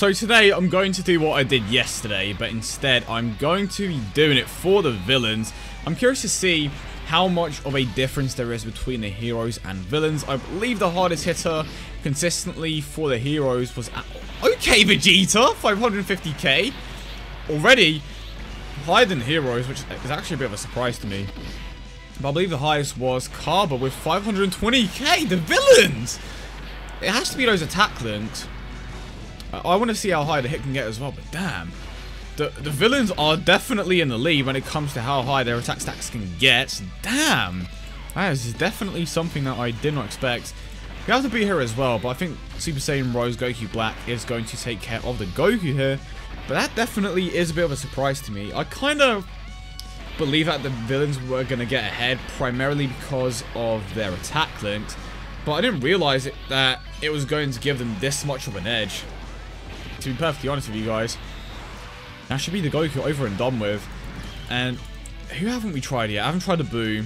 So today I'm going to do what I did yesterday, but instead I'm going to be doing it for the villains. I'm curious to see how much of a difference there is between the heroes and villains. I believe the hardest hitter consistently for the heroes was... Okay, Vegeta! 550k! Already higher than heroes, which is actually a bit of a surprise to me. But I believe the highest was Kaba with 520k! The villains! It has to be those attack links. I want to see how high the hit can get as well, but damn. The villains are definitely in the lead when it comes to how high their attack stacks can get. Damn. That is definitely something that I did not expect. We have to be here as well, but I think Super Saiyan Rose Goku Black is going to take care of the Goku here. But that definitely is a bit of a surprise to me. I kind of believe that the villains were going to get ahead primarily because of their attack links. But I didn't realize that it was going to give them this much of an edge. To be perfectly honest with you guys, that should be the Goku over and done with. And who haven't we tried yet? I haven't tried the Boo,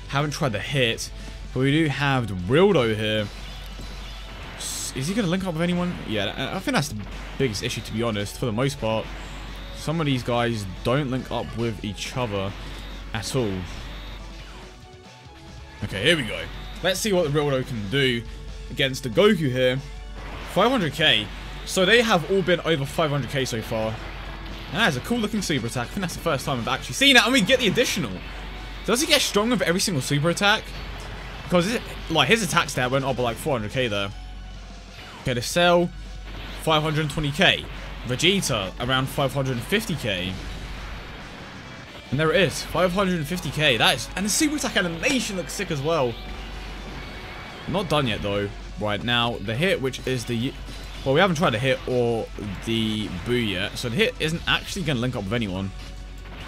haven't tried the hit, but we do have the Rildo here. Is he going to link up with anyone? Yeah, I think that's the biggest issue, to be honest, for the most part. Some of these guys don't link up with each other at all. Okay, here we go. Let's see what the Rildo can do against the Goku here. 500k. So they have all been over 500k so far. And that is a cool looking super attack. I think that's the first time I've actually seen that. And we get the additional. Does he get stronger with every single super attack? Because his attack stat went up by like 400k there. Okay, the Cell, 520k. Vegeta, around 550k. And there it is, 550k. That is, and the super attack animation looks sick as well. Not done yet though. Right now, the hit, which is the... Well, we haven't tried the hit or the Boo yet, so the hit isn't actually going to link up with anyone.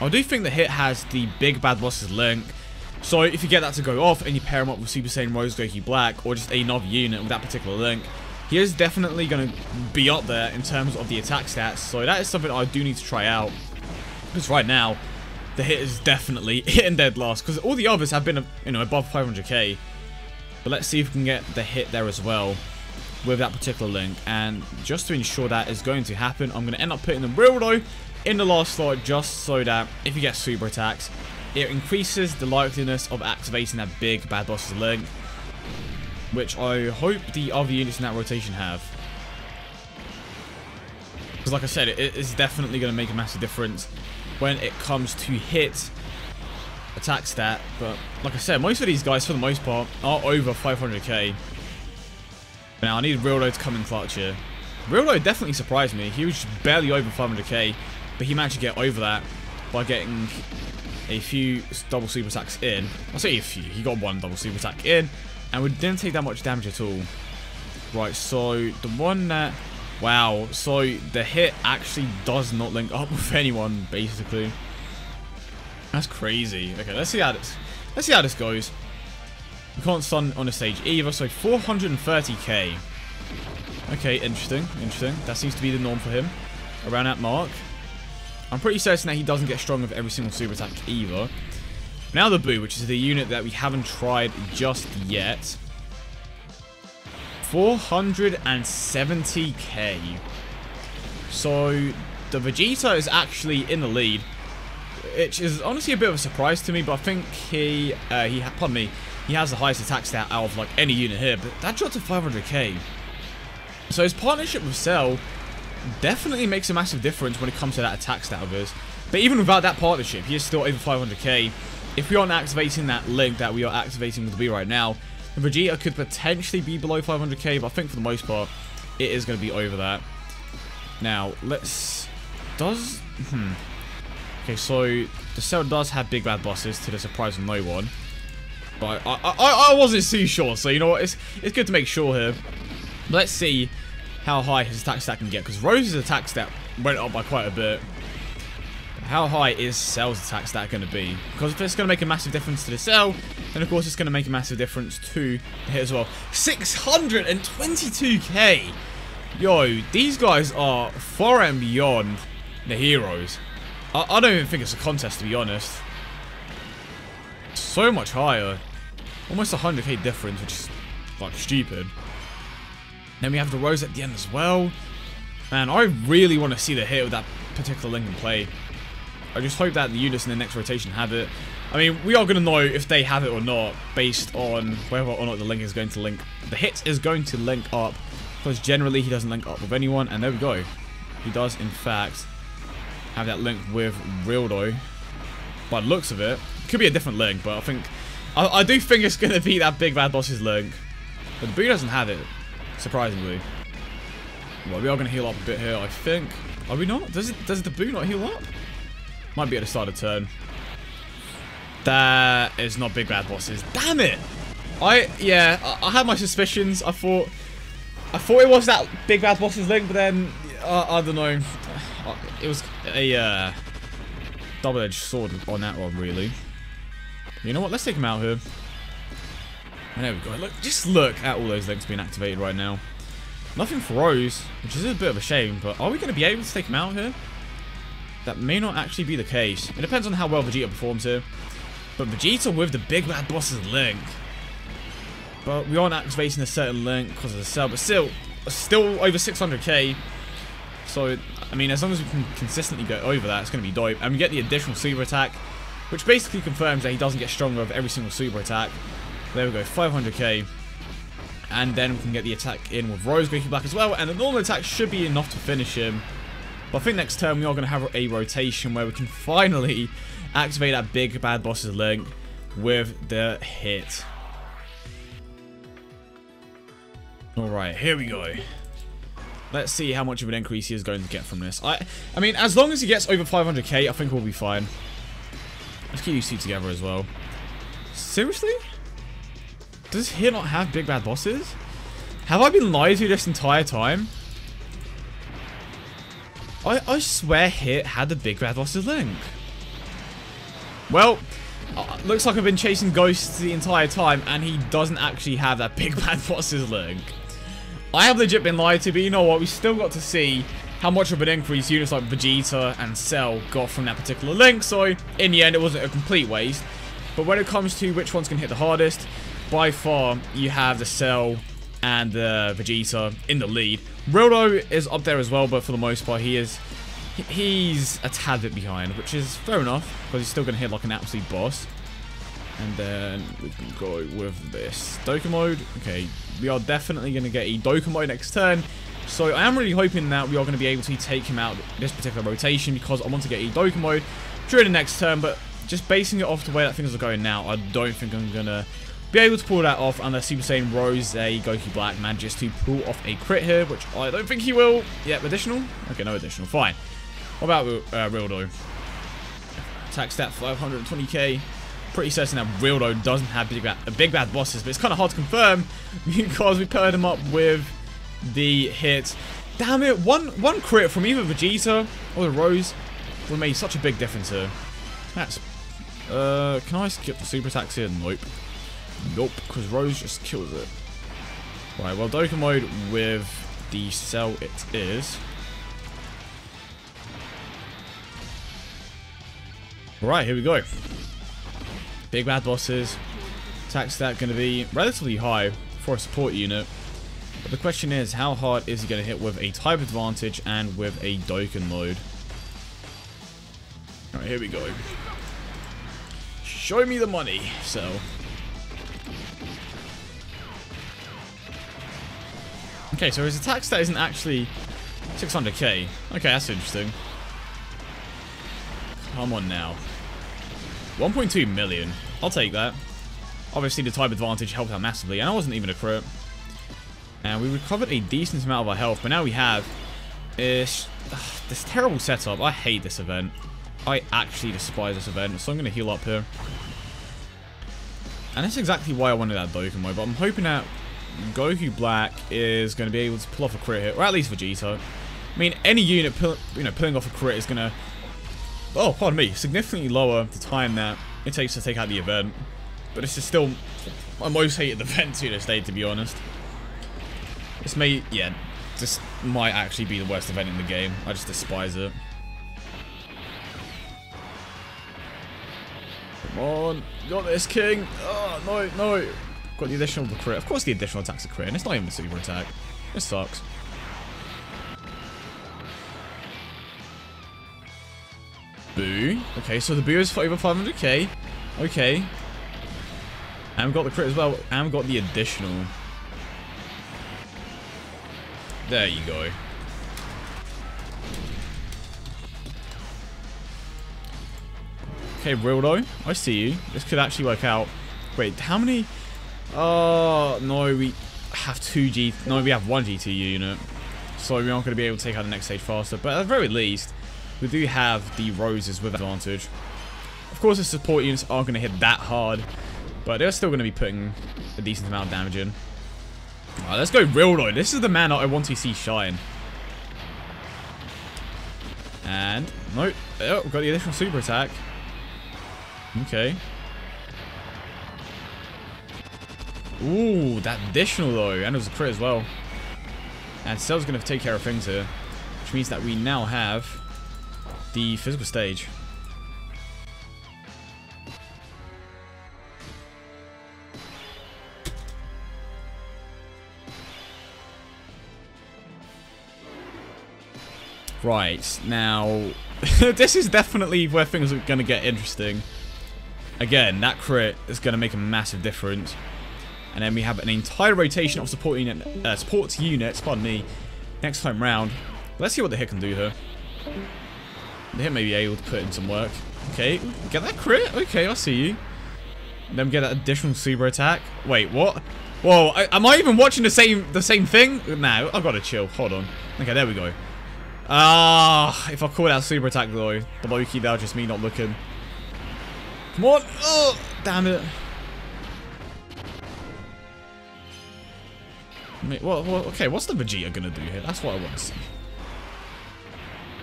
I do think the hit has the big bad boss's link, so if you get that to go off and you pair him up with Super Saiyan Rose Goku Black or just another unit with that particular link, he is definitely going to be up there in terms of the attack stats, so that is something I do need to try out. Because right now, the hit is definitely hitting dead last, because all the others have been, you know, above 500k. But let's see if we can get the hit there as well with that particular link. And just to ensure that is going to happen, I'm going to end up putting the Rildo in the last slot just so that if you get super attacks, it increases the likeliness of activating that big bad boss's link, which I hope the other units in that rotation have. Because like I said, it is definitely going to make a massive difference when it comes to hit attack stat. But like I said, most of these guys for the most part are over 500k. Now I need Rildo to come in clutch here. Rildo definitely surprised me. He was barely over 500k, but he managed to get over that by getting a few double super attacks in. I'll say a few. He got one double super attack in, and we didn't take that much damage at all. Right, so the one that... Wow, so the hit actually does not link up with anyone, basically. That's crazy. Okay, let's see how this goes. We can't stun on the stage either, so 430k. Okay, interesting. That seems to be the norm for him, around that mark. I'm pretty certain that he doesn't get strong with every single super attack either. Now the Boo, which is the unit that we haven't tried just yet. 470k. So the Vegeta is actually in the lead, which is honestly a bit of a surprise to me. But I think he has the highest attack stat out of like any unit here. But that dropped to 500k. So his partnership with Cell definitely makes a massive difference when it comes to that attack stat of his. But even without that partnership, he is still over 500k. If we aren't activating that link that we are activating with the Boo right now, Vegeta could potentially be below 500k, but I think for the most part, it is going to be over that. Now, let's... Okay, so the Cell does have big bad bosses, to the surprise of no one. But I wasn't too sure, so you know what? It's good to make sure here. But let's see how high his attack stat can get, because Rose's attack stat went up by quite a bit. How high is Cell's attack stat going to be? Because if it's going to make a massive difference to the Cell, then of course it's going to make a massive difference to the hit as well. 622k! Yo, these guys are far and beyond the heroes. I don't even think it's a contest, to be honest. So much higher. Almost 100k difference, which is like stupid. Then we have the Rose at the end as well. Man, I really want to see the hit with that particular link in play. I just hope that the units in the next rotation have it. I mean, we are going to know if they have it or not based on whether or not the link is going to link. The hit is going to link up because generally he doesn't link up with anyone. And there we go. He does, in fact, have that link with Rildo. By the looks of it, could be a different link, but I do think it's going to be that Big Bad Boss's link. But the Boo doesn't have it, surprisingly. Well, we are going to heal up a bit here, I think. Are we not? Does the Boo not heal up? Might be at the start of turn. That is not Big Bad Boss's. Damn it! I had my suspicions. I thought it was that Big Bad Boss's link, but then I don't know. It was a double-edged sword on that one, really. You know what? Let's take him out here. And there we go. Look, just look at all those links being activated right now. Nothing for Rose, which is a bit of a shame, but are we going to be able to take him out here? That may not actually be the case. It depends on how well Vegeta performs here. But Vegeta with the Big Bad Boss's link. But we aren't activating a certain link because of the cell, but still over 600k. So, I mean, as long as we can consistently go over that, it's going to be dope. And we get the additional super attack, which basically confirms that he doesn't get stronger with every single super attack. There we go, 500k. And then we can get the attack in with Rose Goku Black as well. And the normal attack should be enough to finish him. But I think next turn we are going to have a rotation where we can finally activate that Big Bad Boss's link with the hit. Alright, here we go. Let's see how much of an increase he is going to get from this. I mean, as long as he gets over 500k, I think we'll be fine. Let's keep these two together as well. Seriously? Does he not have Big Bad Bosses? Have I been lied to this entire time? I swear Hit had the Big Bad Boss's link. Well, looks like I've been chasing ghosts the entire time, and he doesn't actually have that Big Bad Boss's link. I have legit been lied to, but you know what? We still got to see how much of an increase units like Vegeta and Cell got from that particular link, so in the end it wasn't a complete waste. But when it comes to which one's going to hit the hardest, by far you have the Cell and the Vegeta in the lead. Rildo is up there as well, but for the most part he's a tad bit behind, which is fair enough, because he's still going to hit like an absolute boss. And then we can go with this Dokkan mode. Okay, we are definitely going to get a Dokkan mode next turn. So I am really hoping that we are going to be able to take him out this particular rotation, because I want to get a Dokkan mode during the next turn. But just basing it off the way that things are going now, I don't think I'm going to be able to pull that off unless Super Saiyan Rose Goku Black manages to pull off a crit here, which I don't think he will. Yep, additional? Okay, no additional. Fine. What about Rildo? Attack stat 520k. Pretty certain that Rildo doesn't have Big Bad Bosses, but it's kind of hard to confirm because we paired him up with the hit. Damn it, one crit from either Vegeta or the Rose would have made such a big difference here. That's can I skip the super attacks here? Nope. Nope, because Rose just kills it. Right, well, Dokkan mode with the Cell it is. Right, here we go. Big Bad Bosses. Attack stat going to be relatively high for a support unit. But the question is, how hard is he going to hit with a type advantage and with a Dokkan mode? Alright, here we go. Show me the money, so. Okay, so his attack stat isn't actually 600k. Okay, that's interesting. Come on now. 1.2 million. I'll take that. Obviously, the type advantage helped out massively, and I wasn't even a crit. And we recovered a decent amount of our health, but now we have this terrible setup. I hate this event. I actually despise this event, so I'm going to heal up here. And that's exactly why I wanted that Dokkan mode, but I'm hoping that Goku Black is going to be able to pull off a crit here, or at least Vegeta. I mean, any unit pulling off a crit is going to, oh, pardon me, significantly lower the time that it takes to take out the event. But this is still my most hated event to this day, to be honest. This might actually be the worst event in the game. I just despise it. Come on, got this, King. Oh, no. Got the additional crit. Of course the additional attack's a crit, and it's not even a super attack. This sucks. Boo. Okay, so the Boo is for over 500k. Okay. And we've got the crit as well. And we've got the additional. There you go. Okay, Rildo, I see you. This could actually work out. Wait, how many? Oh, no, we have No, we have one GT unit. So we aren't going to be able to take out the next stage faster. But at the very least, we do have the Roses with advantage. Of course, the support units aren't going to hit that hard. But they're still going to be putting a decent amount of damage in. Alright, let's go Rildo. This is the man that I want to see shine. And, nope. Oh, we've got the additional super attack. Okay. Ooh, that additional though. And it was a crit as well. And Cell's going to take care of things here. Which means that we now have the physical stage. Right, now, this is definitely where things are going to get interesting. Again, that crit is going to make a massive difference. And then we have an entire rotation of support units, pardon me, next time round. Let's see what the hit can do here. The hit may be able to put in some work. Okay, get that crit? Okay, I see you. And then we get that additional super attack. Wait, what? Whoa, am I even watching the same thing? No, I've got to chill. Hold on. Okay, there we go. If I call out super attack though, the Loki, that was just me not looking. Come on! Oh, damn it! Wait, okay, what's the Vegeta gonna do here? That's what I want to see.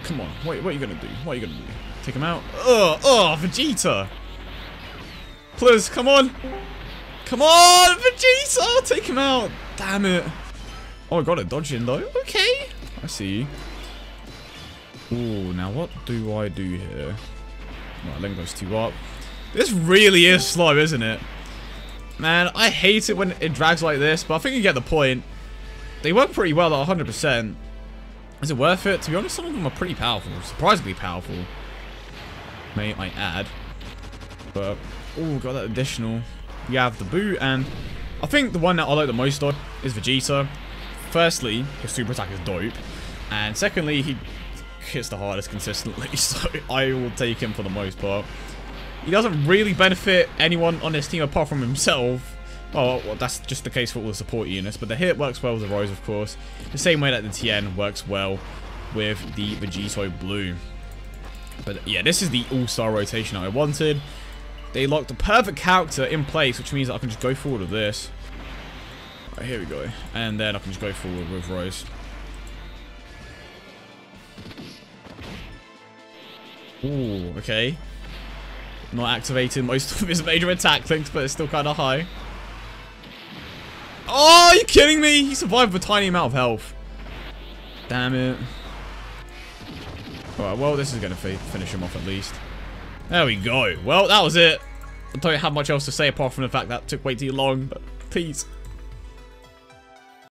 Come on, wait, what are you gonna do? What are you gonna do? Take him out? Vegeta! Please, come on! Come on, Vegeta! Take him out! Damn it! Oh, I got it dodging though. Okay, I see you. Ooh, now what do I do here? Right, link those two up. This really is slow, isn't it? Man, I hate it when it drags like this, but I think you get the point. They work pretty well at 100%. Is it worth it? To be honest, some of them are pretty powerful. Surprisingly powerful. May I add. But, oh, got that additional. We have the Boo, and I think the one that I like the most of is Vegeta. Firstly, his super attack is dope. And secondly, he hits the hardest consistently, so I will take him for the most part. He doesn't really benefit anyone on this team apart from himself. Well, that's just the case for all the support units, but the hit works well with the Rose, of course. The same way that the TN works well with the Vegito Blue. But yeah, this is the all-star rotation I wanted. They locked the perfect character in place, which means that I can just go forward with this. Right, here we go. And then I can just go forward with Rose. Ooh, okay. Not activating most of his major attack links, but it's still kind of high. Oh, are you kidding me? He survived with a tiny amount of health. Damn it. Alright, well, this is going to finish him off at least. There we go. Well, that was it. I don't have much else to say apart from the fact that it took way too long, but please.